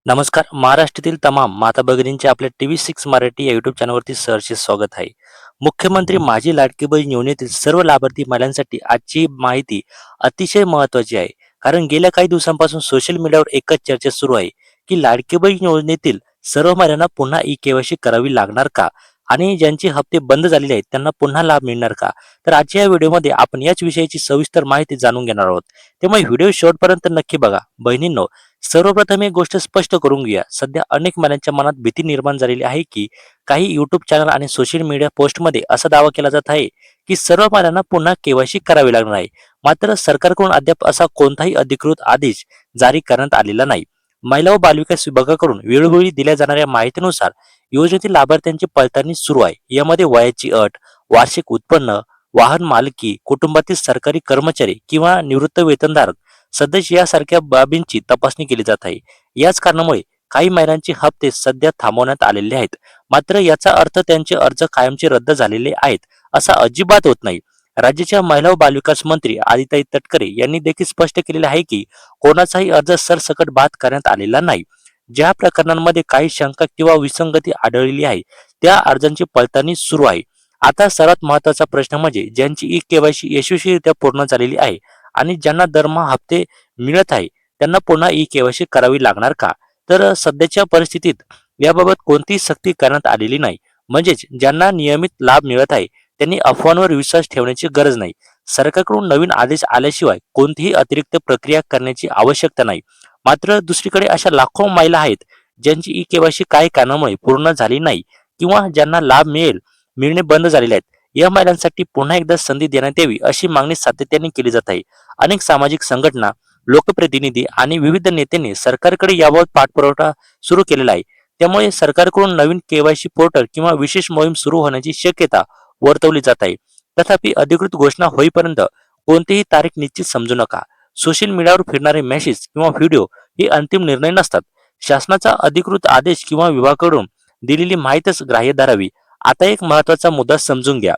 नमस्कार. महाराष्ट्रातील तमाम माता भगिनींचे आपल्या TV6 मराठी या यूट्यूब चॅनलवरती सहर्ष स्वागत आहे. मुख्यमंत्री माझी लाडकी बहीण योजनेतील सर्व लाभार्थी महिलांसाठी आजची माहिती अतिशय महत्त्वाची आहे. कारण गेल्या काही दिवसांपासून सोशल मीडियावर एकच चर्चा सुरू आहे, की लाडकी बहीण योजनेतील सर्व महिलांना पुन्हा ई-के-वाय-सी करावी लागणार का? आणि ज्यांचे हप्ते बंद झालेले आहेत त्यांना पुन्हा लाभ मिळणार का? तर आजच्या या व्हिडिओमध्ये आपण याच विषयाची सविस्तर माहिती जाणून घेणार आहोत. त्यामुळे व्हिडिओ शेवटपर्यंत नक्की बघा. बहिणींनो, सर्वप्रथम एक गोष्ट स्पष्ट करून घेऊया. सध्या अनेक महिलांच्या मनात भीती निर्माण झालेली आहे, की काही YouTube चॅनल आणि सोशल मीडिया पोस्टमध्ये असा दावा केला जात आहे, की सर्व महिलांना पुन्हा के-वाय-सी करावी लागणार आहे. मात्र सरकारकडून अद्याप असा कोणताही अधिकृत आदेश जारी करण्यात आलेला नाही. महिला व बालविकास विभागाकडून वेळोवेळी दिल्या जाणाऱ्या माहितीनुसार योजनेतील लाभार्थ्यांची पडताळणी सुरू आहे. यामध्ये वयाची अट, वार्षिक उत्पन्न, वाहन मालकी, कुटुंबातील सरकारी कर्मचारी किंवा निवृत्त वेतनधारक सदस्य यासारख्या बाबींची तपासणी केली जात आहे. याच कारणामुळे काही महिलांचे हप्ते सध्या थांबवण्यात आलेले आहेत. मात्र याचा अर्थ त्यांचे अर्ज कायमचे रद्द झालेले आहेत असा अजिबात होत नाही. राज्याच्या महिला व बालविकास मंत्री आदिताई तटकरे यांनी देखील स्पष्ट केलेले आहे, की कोणाचाही अर्ज सरसकट बाद करण्यात आलेला नाही. ज्या प्रकरणांमध्ये काही शंका किंवा विसंगती आढळलेली आहे त्या अर्जांची पडताळणी सुरू आहे. आता सर्वात महत्त्वाचा प्रश्न म्हणजे ज्यांची ई-के-वाय-सी यशस्वीरित्या पूर्ण झालेली आहे आणि ज्यांना दरमहा हप्ते मिळत आहे त्यांना पुन्हा ई-के-वाय-सी करावी लागणार का? तर सध्याच्या परिस्थितीत याबाबत कोणतीही सक्ती करण्यात आलेली नाही. म्हणजेच ज्यांना नियमित लाभ मिळत आहे त्यांनी अफवांवर विश्वास ठेवण्याची गरज नाही. सरकारकडून नवीन आदेश आल्याशिवाय कोणतीही अतिरिक्त प्रक्रिया करण्याची आवश्यकता नाही. मात्र दुसरीकडे अशा लाखो महिला आहेत ज्यांची ई-के-वाय-सी काही कारणामुळे पूर्ण झाली नाही किंवा ज्यांना लाभ मिळणे बंद झालेले आहेत. या महिलांसाठी पुन्हा एकदा संधी देण्यात यावी अशी मागणी सातत्याने केली जात आहे. अनेक सामाजिक संघटना, लोकप्रतिनिधी आणि विविध नेत्यांनी सरकारकडे याबाबत पाठपुरावा सुरू केलेला आहे. त्यामुळे सरकारकडून नवीन के-वाय-सी पोर्टल किंवा विशेष मोहीम सुरू होण्याची शक्यता वर्तवली जात आहे. तथापि अधिकृत घोषणा होईपर्यंत कोणतीही तारीख निश्चित समजू नका. सोशल मीडियावर फिरणारे मेसेज किंवा व्हिडिओ हे अंतिम निर्णय नसतात. शासनाचा अधिकृत आदेश किंवा विभागाकडून दिलेली माहितीच ग्राह्य धरावी. आता एक महत्त्वाचा मुद्दा समजून घ्या.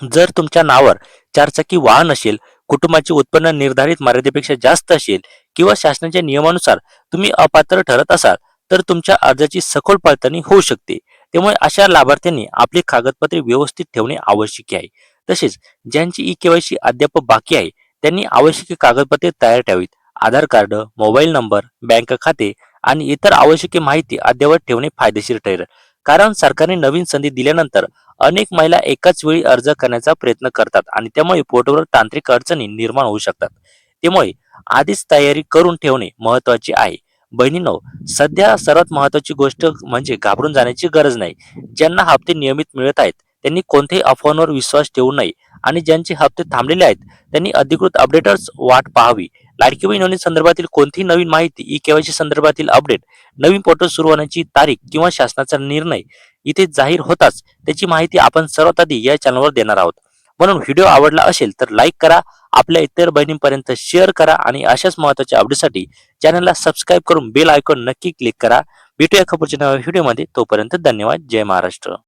जर तुमच्या नावावर चारचाकी वाहन असेल, कुटुंबाचे उत्पन्न निर्धारित मर्यादेपेक्षा जास्त असेल किंवा शासनाच्या नियमानुसार तुम्ही अपात्र ठरत असाल तर तुमच्या अर्जाची सखोल पडताळणी होऊ शकते. त्यामुळे अशा लाभार्थ्यांनी आपली कागदपत्रे व्यवस्थित ठेवणे आवश्यक आहे. तसेच ज्यांची ई-के-वाय-सी अद्याप बाकी आहे त्यांनी आवश्यक कागदपत्रे तयार ठेवावीत. आधार कार्ड, मोबाईल नंबर, बँक खाते आणि इतर आवश्यक माहिती अद्ययावत ठेवणे फायदेशीर ठरेल. कारण सरकारने नवीन संधी दिल्यानंतर अनेक महिला एकाच वेळी अर्ज करण्याचा प्रयत्न करतात आणि त्यामुळे पोर्टलवर तांत्रिक अडचणी निर्माण होऊ शकतात. त्यामुळे आधीच तयारी करून ठेवणे महत्त्वाचे आहे. बहिणींनो, सध्या सर्वात महत्त्वाची गोष्ट म्हणजे घाबरून जाण्याची गरज नाही. ज्यांना हप्ते नियमित मिळत आहेत त्यांनी कोणत्याही अफवांवर विश्वास ठेवू नये आणि ज्यांचे हप्ते थांबलेले आहेत त्यांनी अधिकृत अपडेटर्स वाट पाहावी. लाडकी बहीण योजनेसंदर्भातील कोणतीही नवीन माहिती, ई-के-वाय-सी संदर्भातील अपडेट, नवीन पोर्टल सुरू होण्याची तारीख किंवा शासनाचा निर्णय इथे जाहीर होताच त्याची माहिती आपण सर्वात आधी या चॅनलवर देणार आहोत. म्हणून व्हिडिओ आवडला असेल तर लाईक करा, आपल्या इतर बहिणींपर्यंत शेअर करा आणि अशाच महत्त्वाच्या अपडेटसाठी चॅनलला सबस्क्राईब करून बेल आयकॉन नक्की क्लिक करा. भेटूया एका पुढच्या नव्या व्हिडिओमध्ये. तोपर्यंत धन्यवाद. जय महाराष्ट्र.